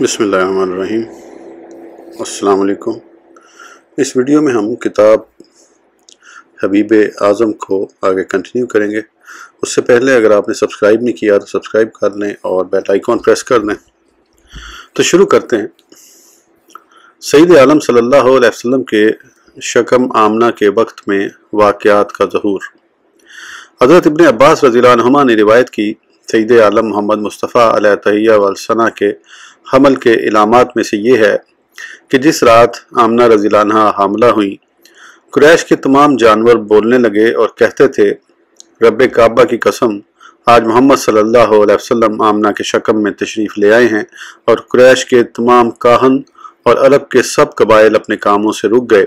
बिस्मिल्लाहिर्रहमानिर्रहीम। अस्सलाम वालेकुम। इस वीडियो में हम किताब हबीब आज़म को आगे कंटिन्यू करेंगे। उससे पहले अगर आपने सब्सक्राइब नहीं किया तो सब्सक्राइब कर लें और बेल आइकॉन प्रेस कर दें। तो शुरू करते हैं। सईद आलम सल्लल्लाहु अलैहि वसल्लम के शकम आमना के वक्त में वाक़यात का ज़हूर। हज़रत इब्न अब्बास रज़ियल्लाहु अन्हुमा ने रिवायत की, सईद आलम मोहम्मद मुस्तफ़ा अलैहि तहिया वल सना के हमल के इलामात में से ये है कि जिस रात आमना रज़ियल्लाहु अन्हा हामला हुई, कुरैश के तमाम जानवर बोलने लगे और कहते थे, रब्बे काबा की कसम, आज मोहम्मद सल्लल्लाहु अलैहि वसल्लम आमना के शकम में तशरीफ़ ले आए हैं। और कुरैश के तमाम काहन और अरब के सब कबाइल अपने कामों से रुक गए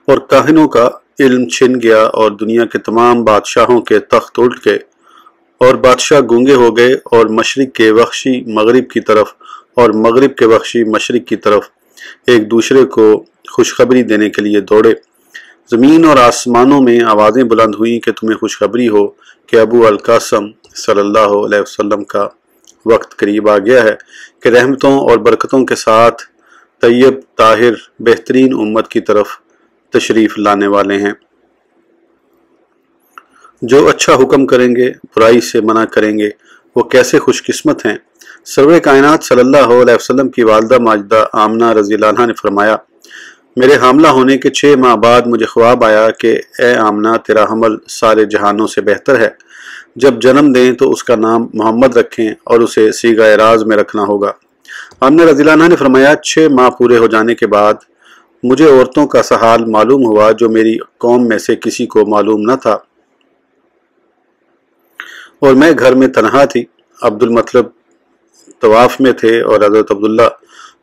और काहिनों का इल्म छिन गया और दुनिया के तमाम बादशाहों के तख्त उल्ट गए और बादशाह गूंगे हो गए और मशरिक के वख्शी मगरिब की तरफ और मगरिब के वख्शी मशरिक की तरफ एक दूसरे को खुशखबरी देने के लिए दौड़े। ज़मीन और आसमानों में आवाज़ें बुलंद हुई कि तुम्हें खुशखबरी हो कि अबू अल कासम सल्लल्लाहु अलैहि वसल्लम का वक्त करीब आ गया है कि रहमतों और बरकतों के साथ तैयब ताहिर बेहतरीन उम्मत की तरफ तशरीफ़ लाने वाले हैं। जो अच्छा हुक्म करेंगे, बुराई से मना करेंगे, वो कैसे खुशकिस्मत हैं। सर्वे कायनात सल्लल्लाहु अलैहि वसल्लम की वालदा माजिदा आमना रज़ियल्लाहु अन्हा ने फरमाया, मेरे हामला होने के 6 माह बाद मुझे ख्वाब आया कि ए आमना, तेरा हमल सारे जहानों से बेहतर है। जब जन्म दें तो उसका नाम मोहम्मद रखें और उसे सीगा राज में रखना होगा। आमना रज़ियल्लाहु अन्हा ने फरमाया, 6 माह पूरे हो जाने के बाद मुझे औरतों का सा हाल मालूम हुआ जो मेरी कौम में से किसी को मालूम न था और मैं घर में तनहा थी। अब्दुल मतलब तवाफ में थे और हज़रत अब्दुल्ला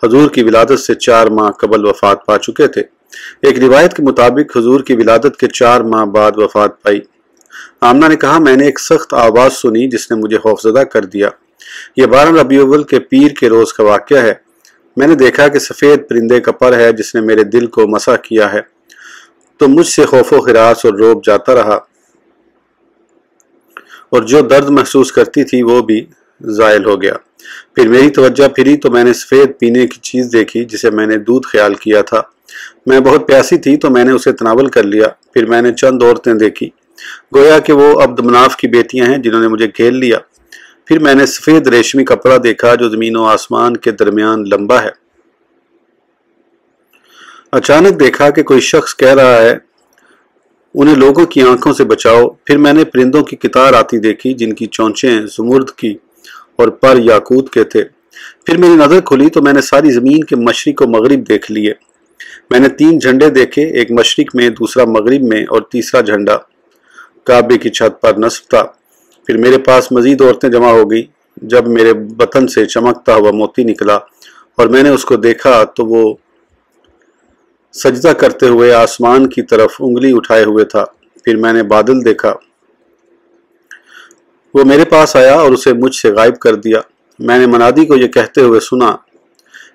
हजूर की विलादत से 4 माह कबल वफात पा चुके थे। एक रिवायत के मुताबिक हजूर की विलादत के 4 माह बाद वफात पाई। आमना ने कहा, मैंने एक सख्त आवाज़ सुनी जिसने मुझे खौफजदा कर दिया। यह 12 रबीउल अव्वल के पीर के रोज़ का वाक़या है। मैंने देखा कि सफ़ेद परिंदे का पर है जिसने मेरे दिल को मसा किया है, तो मुझसे खौफो खिरास और रोब जाता रहा और जो दर्द महसूस करती थी वो भी ज़ायल हो गया। फिर मेरी तवज्जो फिरी तो मैंने सफ़ेद पीने की चीज़ देखी जिसे मैंने दूध ख्याल किया था। मैं बहुत प्यासी थी तो मैंने उसे तनावल कर लिया। फिर मैंने चंद औरतें देखी, गोया कि वो अब्द मनाफ की बेटियां हैं जिन्होंने मुझे घेर लिया। फिर मैंने सफ़ेद रेशमी कपड़ा देखा जो ज़मीन और आसमान के दरमियान लंबा है। अचानक देखा कि कोई शख्स कह रहा है, उन्हें लोगों की आंखों से बचाओ। फिर मैंने परिंदों की कितार आती देखी जिनकी चोंचें ज़ुमुर्द की और पर याकूत के थे। फिर मेरी नज़र खुली तो मैंने सारी ज़मीन के मशरिक और मगरिब देख लिए। मैंने 3 झंडे देखे, एक मशरिक में, दूसरा मगरिब में और तीसरा झंडा काबे की छत पर नस्ब था। फिर मेरे पास मज़ीद औरतें जमा हो गई। जब मेरे बतन से चमकता हुआ मोती निकला और मैंने उसको देखा तो वो सजदा करते हुए आसमान की तरफ उंगली उठाए हुए था। फिर मैंने बादल देखा, वो मेरे पास आया और उसे मुझसे गायब कर दिया। मैंने मनादी को यह कहते हुए सुना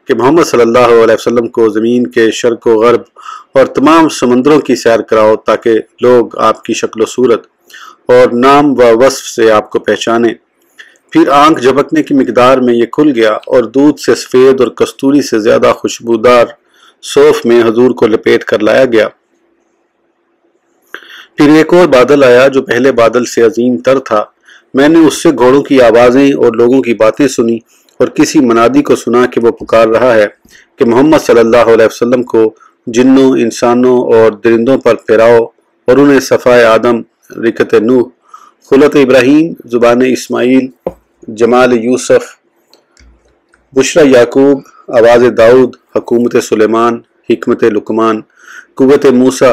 कि मोहम्मद सल्लल्लाहु अलैहि वसल्लम को ज़मीन के शर्क़ व ग़र्ब और तमाम समंदरों की सैर कराओ ताकि लोग आपकी शक्ल सूरत और नाम व वस्फ से आपको पहचाने। फिर आंख झपकने की मिकदार में ये खुल गया और दूध से सफ़ेद और कस्तूरी से ज़्यादा खुशबूदार सौफ में हजूर को लपेट कर लाया गया। फिर एक और बादल आया जो पहले बादल से अजीम तर था। मैंने उससे घोड़ों की आवाज़ें और लोगों की बातें सुनी और किसी मनादी को सुना कि वो पुकार रहा है कि मोहम्मद सल्लल्लाहु अलैहि वसल्लम को जिन्नों, इंसानों और दरिंदों पर फिराओ और उन्हें सफ़ाए आदम, रिकत नूह, खुलत इब्राहीम, ज़ुबान इस्माइल, जमाल यूसुफ, बुशरा याकूब, आवाज़ दाऊद, हकूमत सुलेमान, हिकमत लुकमान, कुव्वत मूसा,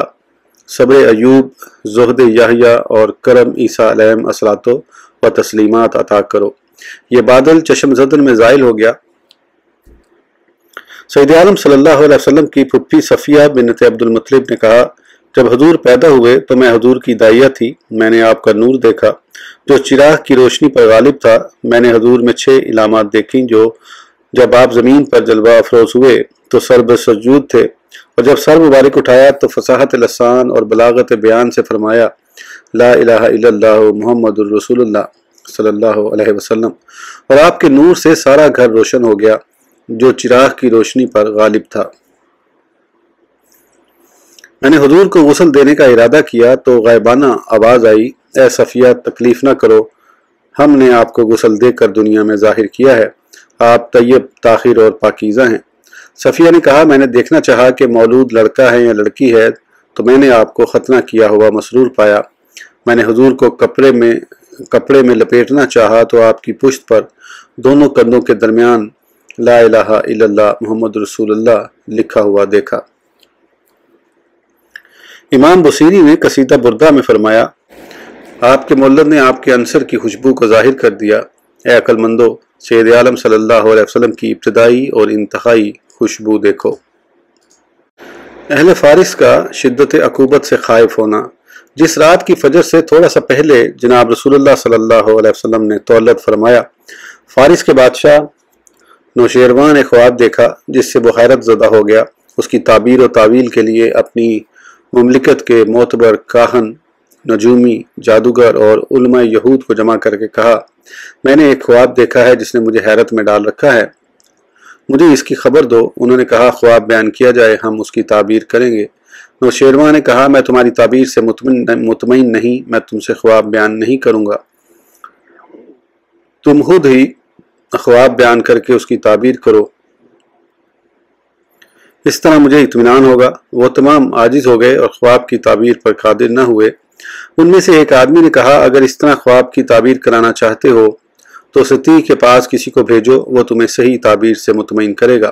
सब्र अयूब, ज़ुहद याहया और करम ईसा अलैहिम अस्सलातो व तस्लीमात अता करो। ये बादल चश्म ज़दन में ज़ाइल हो गया। सईद आलम सल्लल्लाहु अलैहि वसल्लम की फुफ्फी सफ़िया बिन्नत अब्दुल मुत्तलिब ने कहा, जब हजूर पैदा हुए तो मैं हजूर की दाइया थी। मैंने आपका नूर देखा जो चिराग की रोशनी पर गालिब था। मैंने हजूर में 6 इलामात देखी जो जब आप ज़मीन पर जलवा अफरोज़ हुए तो सर सजूद थे और जब सर मुबारक उठाया तो फसाहत लसान और बलागत बयान से फरमाया, ला इलाहा इल्लल्लाहु मुहम्मदुर रसूलुल्लाह। صلی اللہ علیہ وسلم، اور آپ کے نور سے سارا گھر روشن ہو گیا جو چراغ کی روشنی پر غالب تھا۔ میں نے حضور کو غسل دینے کا ارادہ کیا تو غائبانہ آواز آئی، اے صفیہ تکلیف نہ کرو، ہم نے آپ کو غسل دے کر دنیا میں ظاہر کیا ہے، آپ طیب طاہر اور پاکیزہ ہیں۔ صفیہ نے کہا، میں نے دیکھنا چاہا کہ مولود لڑکا ہے یا لڑکی ہے تو میں نے آپ کو ختنہ کیا ہوا مسرور پایا۔ میں نے حضور کو کپڑے میں لپیٹنا چاہا تو آپ کی پشت پر دونوں کندھوں کے درمیان لا الہ الا اللہ محمد رسول اللہ لکھا ہوا دیکھا۔ امام بصیری نے قصیدہ بردہ میں فرمایا، آپ کے مولد نے آپ کے عنصر کی خوشبو کو ظاہر کر دیا۔ اے عقل مندو، سید عالم صلی اللہ علیہ وسلم کی ابتدائی اور انتہائی خوشبو دیکھو۔ اہل فارس کا شدت عقوبت سے خائف ہونا۔ جس رات کی فجر سے تھوڑا سا پہلے جناب رسول اللہ صلی اللہ علیہ وسلم نے تولد فرمایا، فارس کے بادشاہ نوشیروان نے خواب دیکھا جس سے وہ حیرت زدہ ہو گیا۔ اس کی تعبیر و تعویل کے لیے اپنی مملکت کے معتبر کاہن، نجومی، جادوگر اور علماء یہود کو جمع کر کے کہا، میں نے ایک خواب دیکھا ہے جس نے مجھے حیرت میں ڈال رکھا ہے، مجھے اس کی خبر دو۔ انہوں نے کہا، خواب بیان کیا جائے، ہم اس کی تعبیر کریں گے۔ نوشیروان نے کہا، میں تمہاری تعبیر سے مطمئن نہیں، میں تم سے خواب بیان نہیں کروں گا، تم خود ہی خواب بیان کر کے اس کی تعبیر کرو، اس طرح مجھے اطمینان ہوگا۔ وہ تمام عاجز ہو گئے اور خواب کی تعبیر پر قادر نہ ہوئے۔ ان میں سے ایک آدمی نے کہا، اگر اس طرح خواب کی تعبیر کرانا چاہتے ہو تو ستی کے پاس کسی کو بھیجو، وہ تمہیں صحیح تعبیر سے مطمئن کرے گا۔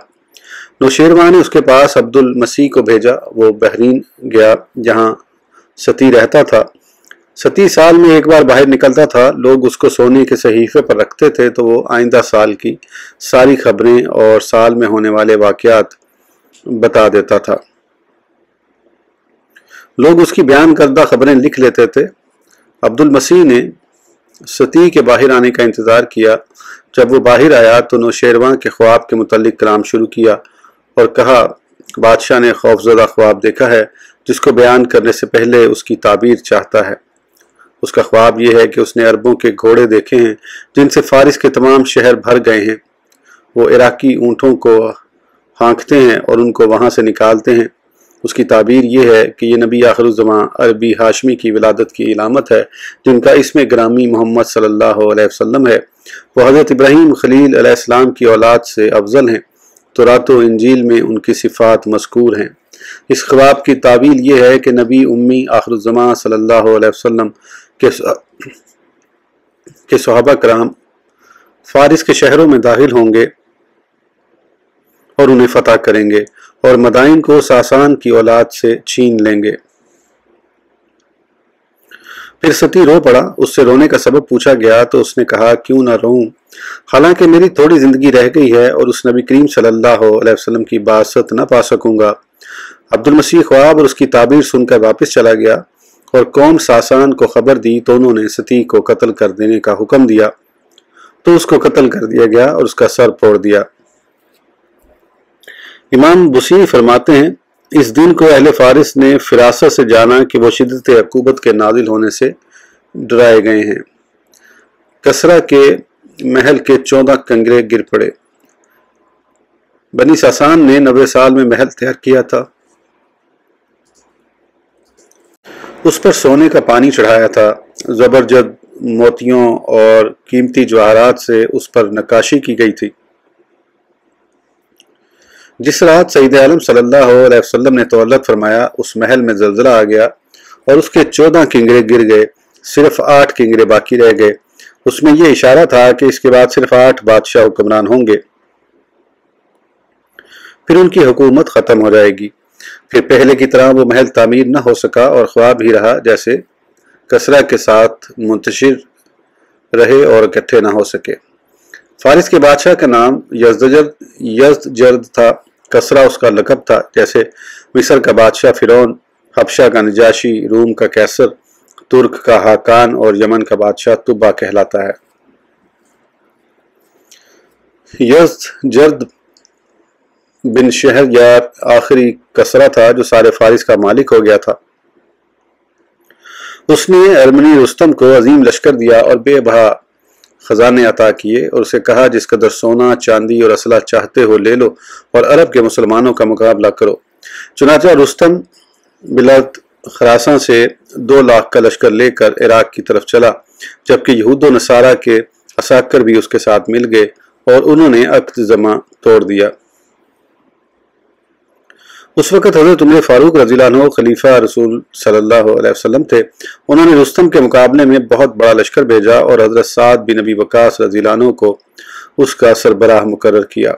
نوشیروان نے اس کے پاس عبد المسیح کو بھیجا۔ وہ بحرین گیا جہاں ستی رہتا تھا۔ ستی سال میں ایک بار باہر نکلتا تھا، لوگ اس کو سونے کے صحیفے پر رکھتے تھے تو وہ آئندہ سال کی ساری خبریں اور سال میں ہونے والے واقعات بتا دیتا تھا۔ لوگ اس کی بیان کردہ خبریں لکھ لیتے تھے۔ عبد المسیح نے ستی کے باہر آنے کا انتظار کیا۔ جب وہ باہر آیا تو نوشیروان کے خواب کے متعلق کلام شروع کیا اور کہا، بادشاہ نے خوفزدہ خواب دیکھا ہے جس کو بیان کرنے سے پہلے اس کی تعبیر چاہتا ہے۔ اس کا خواب یہ ہے کہ اس نے عربوں کے گھوڑے دیکھے ہیں جن سے فارس کے تمام شہر بھر گئے ہیں۔ وہ عراقی اونٹوں کو ہانکتے ہیں اور ان کو وہاں سے نکالتے ہیں۔ اس کی تعبیر یہ ہے کہ یہ نبی آخر الزماں عربی ہاشمی کی ولادت کی علامت ہے جن کا اسم گرامی محمد صلی اللہ علیہ وسلم ہے۔ وہ حضرت ابراہیم خلیل علیہ السلام کی اولاد سے افضل ہیں۔ تورات و انجیل میں ان کی صفات مذکور ہیں۔ اس خواب کی تعبیر یہ ہے کہ نبی امی آخر الزماں صلی اللہ علیہ وسلم کے صحابہ کرام فارس کے شہروں میں داخل ہوں گے اور انہیں فتح کریں گے اور مدائن کو ساسان کی اولاد سے چھین لیں گے۔ پھر ستی رو پڑا۔ اس سے رونے کا سبب پوچھا گیا تو اس نے کہا، کیوں نہ روؤں، حالانکہ میری تھوڑی زندگی رہ گئی ہے اور اس نبی کریم صلی اللہ علیہ وسلم کی بعثت نہ پا سکوں گا۔ عبد المسیح خواب اور اس کی تعبیر سن کر واپس چلا گیا اور قوم ساسان کو خبر دی تو انہوں نے ستی کو قتل کر دینے کا حکم دیا تو اس کو قتل کر دیا گیا اور اس کا سر پھوڑ دیا۔ امام بصیری فرماتے ہیں، اس دن کو اہل فارس نے فراست سے جانا کہ وہ شدت عقوبت کے نازل ہونے سے ڈرائے گئے ہیں۔ کسرا کے محل کے 14 کنگرے گر پڑے۔ بنی ساسان نے 90 سال میں محل تیار کیا تھا، اس پر سونے کا پانی چڑھایا تھا، زبرجد موتیوں اور قیمتی جواہرات سے اس پر نقاشی کی گئی تھی۔ جس رات سید عالم صلی اللہ علیہ وسلم نے تولد فرمایا اس محل میں زلزلہ آ گیا اور اس کے 14 کنگرے گر گئے، صرف 8 کنگرے باقی رہ گئے۔ اس میں یہ اشارہ تھا کہ اس کے بعد صرف 8 بادشاہ حکمران ہوں گے، پھر ان کی حکومت ختم ہو جائے گی۔ پھر پہلے کی طرح وہ محل تعمیر نہ ہو سکا اور خواب ہی رہا جیسے کسرا کے ساتھ منتشر رہے اور اکٹھے نہ ہو سکے۔ فارس کے بادشاہ کا نام یزدجرد تھا، کسرا اس کا لقب تھا، جیسے مصر کا بادشاہ فرعون، حبشہ کا نجاشی، روم کا کیسر، ترک کا حاکان اور یمن کا بادشاہ تبا کہلاتا ہے۔ یزدجرد بن شہریار آخری کسرا تھا جو سارے فارس کا مالک ہو گیا تھا۔ اس نے ارمنی رستم کو عظیم لشکر دیا اور بے بہا खजाने अता किए और उसे कहा जिस कदर सोना चांदी और असला चाहते हो ले लो और अरब के मुसलमानों का मुकाबला करो। चुनांचे रुस्तम बिलाद खरासान से 2 लाख का लश्कर लेकर इराक की तरफ चला, जबकि यहूद व नसारा के असाकर भी उसके साथ मिल गए और उन्होंने अक्द जमा तोड़ दिया। उस वक़्त हज़रत उमर फारूक रज़ियल्लाहु अन्हु खलीफा रसूल सल्लल्लाहु अलैहि वसल्लम थे। उन्होंने रुस्तम के मुकाबले में बहुत बड़ा लश्कर भेजा और हज़रत साद बिन अबी वक़ास रज़ियल्लाहु अन्हु को उसका सरबराह मुकर्रर किया,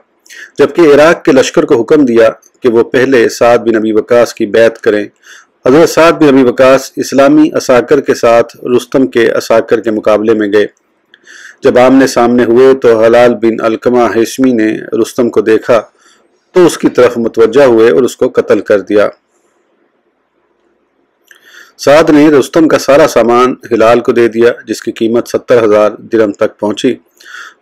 जबकि इराक के लश्कर को हुक्म दिया कि वो पहले साद बिन अबी वक़ास की बैत करें। हज़रत साद बिन अबी वक़ास इस्लामी असाकर के साथ रुस्तम के असाकर के मुकाबले में गए। जब आमने सामने हुए तो हलाल बिन अलकमा हेशमी ने रुस्तम को देखा तो उसकी तरफ मुतवज्जा हुए और उसको कत्ल कर दिया। साद ने रुस्तम का सारा सामान हिलाल को दे दिया, जिसकी कीमत 70,000 दिरहम तक पहुंची।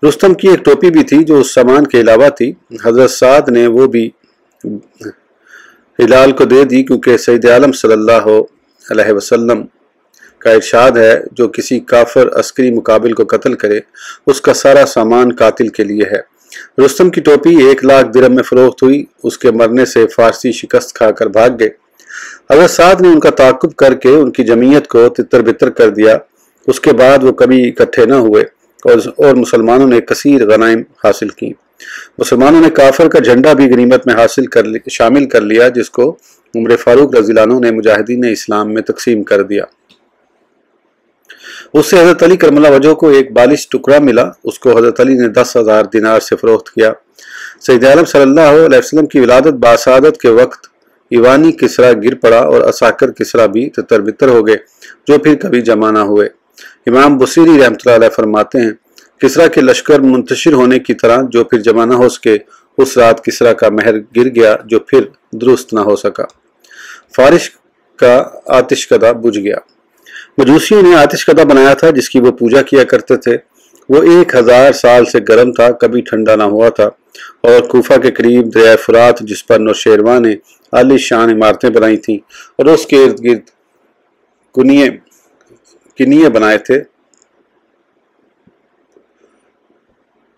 रुस्तम की एक टोपी भी थी जो उस सामान के अलावा थी। हजरत साद ने वो भी हिलाल को दे दी, क्योंकि सैयद आलम सल्लल्लाहु अलैहि वसल्लम का इरशाद है, जो किसी काफिर अस्करी मुकाबिल को कत्ल करे उसका सारा सामान कातिल के लिए है। रुस्तम की टोपी 1 लाख दिरहम में फरोख्त हुई। उसके मरने से फारसी शिकस्त खाकर भाग गए। हज़रत साद ने उनका ताक़ुब करके उनकी जमीयत को तितर बितर कर दिया। उसके बाद वो कभी इकट्ठे न हुए और मुसलमानों ने कसीर गनाइम हासिल की। मुसलमानों ने काफिर का झंडा भी गनीमत में शामिल कर लिया, जिसको उमर फारूक रज़ियल्लाहु अन्हु ने मुजाहिदीन इस्लाम में तकसीम कर दिया। उससे हज़रत अली करमल्लाहु वजह को एक बालिश टुकड़ा मिला। उसको हज़रत अली ने 10,000 दिनार से फरोख्त किया। सैयद आलम सल्लल्लाहु अलैहि वसल्लम की विलादत बासादत के वक्त ईवानी किसरा गिर पड़ा और असाकर किसरा भी तितर बितर हो गए, जो फिर कभी जमा ना हुए। इमाम बुसीरी रहमतुल्लाह अलैह फरमाते हैं, किसरा के लश्कर मुंतशिर होने की तरह जो फिर जमा ना हो सके, उस रात किसरा का महर गिर गया जो फिर दुरुस्त ना हो सका। फारिश का आतिशकदा बुझ गया। मजूसियों ने आतिशकदा बनाया था जिसकी वो पूजा किया करते थे। वो 1000 साल से गर्म था, कभी ठंडा ना हुआ था। और कूफा के करीब दरिया फुरात, जिस पर नौशेरवां ने आलीशान इमारतें बनाई थीं और उसके इर्द गिर्द किनिये बनाए थे।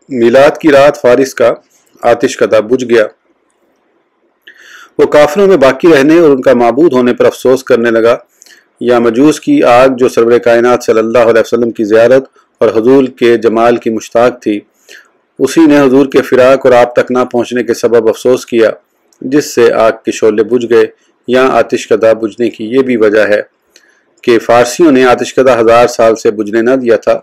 मिलाद की रात फारिस का आतिशकदा बुझ गया। वो काफिरों में बाकी रहने और उनका माबूद होने पर अफसोस करने लगा। या मजूस की आग जो सरवर कायनात सल्लल्लाहु अलैहि वसल्लम की ज़ियारत और हुजूर के जमाल की मुश्ताक थी, उसी ने हुजूर के फिराक और आप तक ना पहुँचने के सबब अफसोस किया, जिससे आग के शोले बुझ गए। या आतिशकदा बुझने की ये भी वजह है कि फारसियों ने आतिशकदा 1000 साल से बुझने न दिया था।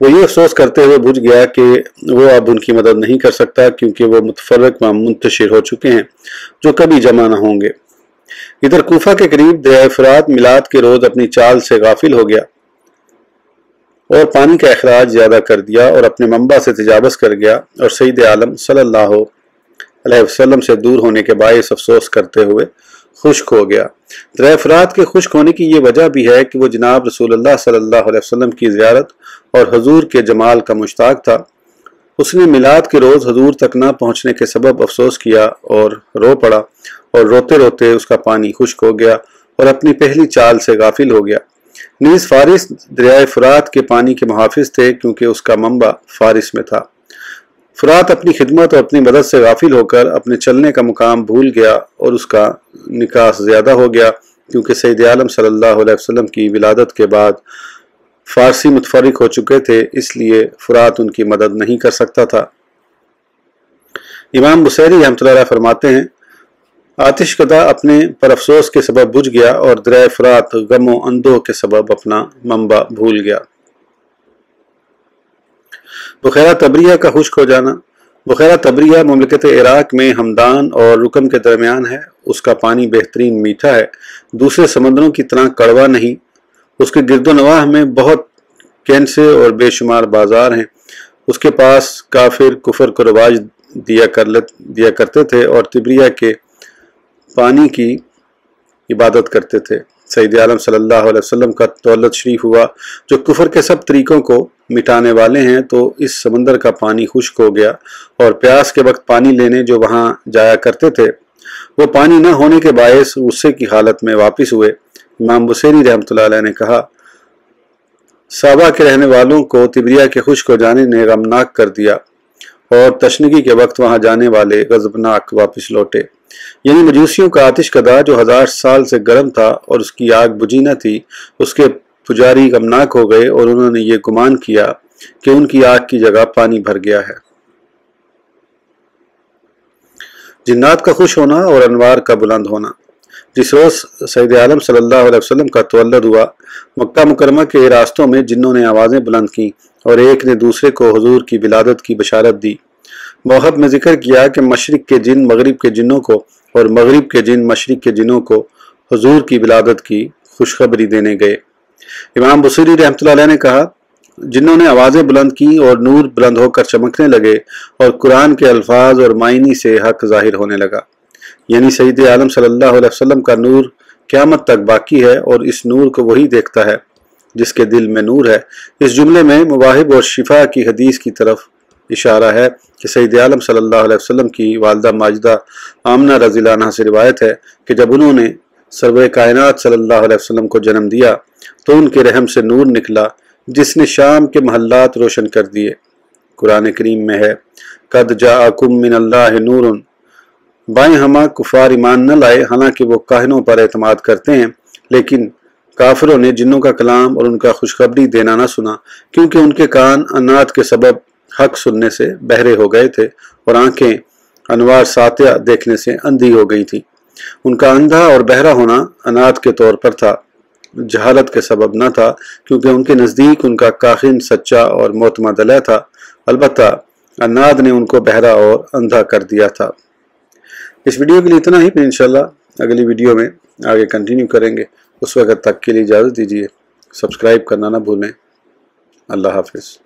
वो ये अफसोस करते हुए बुझ गया कि वो अब उनकी मदद नहीं कर सकता, क्योंकि वो मुतफर्रक व मुंतशिर हो चुके हैं, जो कभी जमा न होंगे। इधर कूफा के करीब दरिया फुरात मिलाद के रोज अपनी चाल से गाफिल हो गया और पानी का अखराज ज्यादा कर दिया और अपने मंबा से तजावज़ कर गया और सईद आलम सल्लल्लाहु अलैहि वसल्लम से दूर होने के बायस अफसोस करते हुए खुश्क हो गया। दरिया फुरात के खुश्क होने की ये वजह भी है कि वो जनाब रसूलुल्लाह सल्लल्लाहु अलैहि वसल्लम की ज़ियारत और हुजूर के जमाल का मुश्ताक था। उसने मिलाद के रोज़ हुजूर तक न पहुँचने के सबब अफसोस किया और रो पड़ा, और रोते रोते उसका पानी खुश्क हो गया और अपनी पहली चाल से गाफिल हो गया। नीज़ फारिस दरिया फुरात के पानी के मुहाफिज थे, क्योंकि उसका मंबा फारिस में था। फुरात अपनी खिदमत और अपनी मदद से गाफिल होकर अपने चलने का मुकाम भूल गया और उसका निकास ज़्यादा हो गया, क्योंकि सईद आलम सल्लल्लाहु अलैहि वसल्लम की विलादत के बाद फारसी मुतफर्रिक हो चुके थे, इसलिए फुरात उनकी मदद नहीं कर सकता था। इमाम बुसैरी रहमतुल्लाह अलैह फरमाते हैं, आतिशकदा अपने पर अफसोस के सबब बुझ गया और दरिया फुरात गम व अंदोह के सबब अपना मंबा भूल गया। बुखैरा तबरिया का खुश्क हो जाना। बुखैरा तबरिया मुमलिकत इराक में हमदान और रुकम के दरमियान है। उसका पानी बेहतरीन मीठा है, दूसरे समंदरों की तरह कड़वा नहीं। उसके गिरदोनवाह में बहुत कैंसे और बेशुमार बाजार हैं। उसके पास काफिर कुफर को रवाज दिया करते थे और तिबरिया के पानी की इबादत करते थे। सईद आलम सल्लल्लाहु अलैहि वसल्लम का दौलत शरीफ हुआ, जो कुफर के सब तरीकों को मिटाने वाले हैं, तो इस समंदर का पानी खुश्क हो गया और प्यास के वक्त पानी लेने जो वहां जाया करते थे, वो पानी न होने के बायस गुस्से की हालत में वापस हुए। इमाम बुसैरी रहमतुल्लाह अलैह ने कहा, साबा के रहने वालों को तिब्रिया के खुश्क हो जाने ने गमनाक कर दिया और तशनगी के वक्त वहां जाने वाले गजबनाक वापस लौटे। यानी मजूसियों का आतिश कदा जो 1000 साल से गर्म था और उसकी आग बुझी न थी, उसके पुजारी गमनाक हो गए और उन्होंने ये गुमान किया कि उनकी आग की जगह पानी भर गया है। जिन्नात का खुश होना और अनवार का बुलंद होना। जिस रोज सैयद आलम सल्लल्लाहु अलैहि वसल्लम का तवल्लुद हुआ, मक्का मुकरमा के रास्तों में जिन्नों ने आवाज़ें बुलंद की और एक ने दूसरे को हुजूर की विलादत की बशारत दी। मौहब में जिक्र किया कि मशरिक के जिन मगरिब के जिन्नों को और मगरिब के जिन मशरिक के जिन्नों को हुजूर की विलादत की खुशखबरी देने गए। इमाम बुसीरी रहमतुल्लाह अलैह ने कहा, जिन्होंने आवाज़ें बुलंद की और नूर बुलंद होकर चमकने लगे और कुरान के अल्फाज और मायनी से हक जाहिर होने लगा। यानी सैयद आलम सल्लल्लाहु अलैहि वसल्लम का नूर क़यामत तक बाकी है और इस नूर को वही देखता है जिसके दिल में नूर है। इस जुमले में मुवाहिब और शिफा की हदीस की तरफ इशारा है कि सैयद आलम सल्लल्लाहु अलैहि वसल्लम की वालिदा माजिदा आमना रज़ियल्लाहु अन्हा से रिवायत है कि जब उन्होंने सरवर कायनात सल्लल्लाहु अलैहि वसल्लम को जन्म दिया तो उनके रहम से नूर निकला जिसने शाम के महल्लात रोशन कर दिए। कुरान करीम में है, कद जाअकुम मिनल्लाहि नूरुन। बाएं हमा कुफार ईमान न लाए, हालांकि वो काहिनों पर एतमाद करते हैं, लेकिन काफिरों ने जिन्नों का कलाम और उनका खुशखबरी देना न सुना, क्योंकि उनके कान अनाथ के सबब हक सुनने से बहरे हो गए थे और आंखें अनवार सातिया देखने से अंधी हो गई थी। उनका अंधा और बहरा होना अनाथ के तौर पर था, जहालत के सबब न था, क्योंकि उनके नज़दीक उनका काहिन सच्चा और मोतमदला था। अलबत्ता अनाद ने उनको बहरा और अंधा कर दिया था। इस वीडियो के लिए इतना ही, फिर इंशाल्लाह अगली वीडियो में आगे कंटिन्यू करेंगे। उस वक्त तक के लिए इजाज़त दीजिए। सब्सक्राइब करना ना भूलें। अल्लाह हाफिज़।